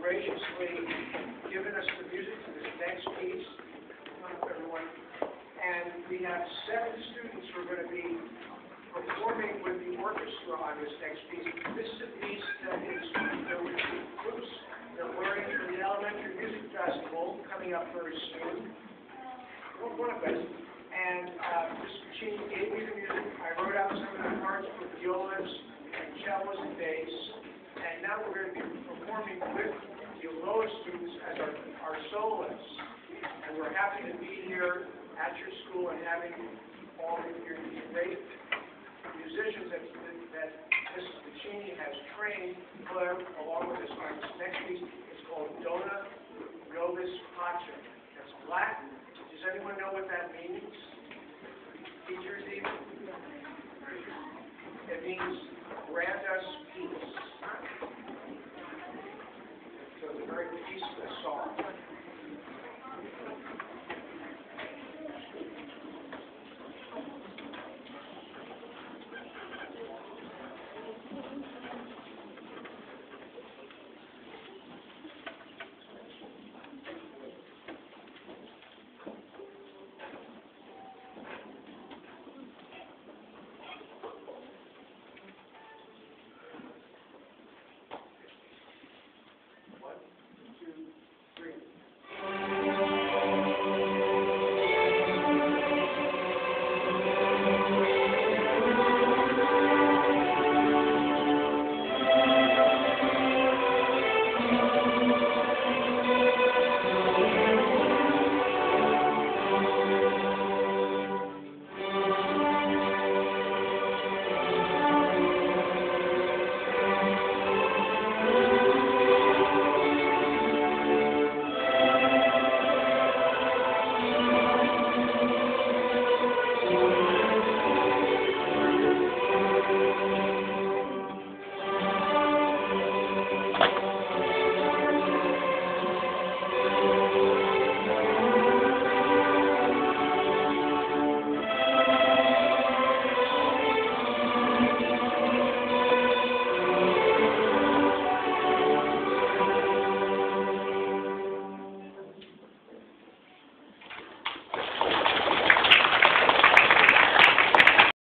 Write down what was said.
graciously given us the music for this next piece. Come up, everyone. And we have 7 students who are going to be performing with the orchestra on this next piece. This is a piece that is groups they're learning for the Elementary Music Festival coming up very soon. One of us. And Mr. Cheney gave me the music. I wrote out some of the parts for violas and cellos and bass. And now we're going to be performing with the lowest students as our soloists. And we're happy to be here at your school and having all of your great musicians that Mrs. Cheney has trained along with us on this next piece. It's called Dona Nobis Pacem. That's Latin. Does anyone know what that means? Teachers even? It means grant us peace. So it's a very peaceful song.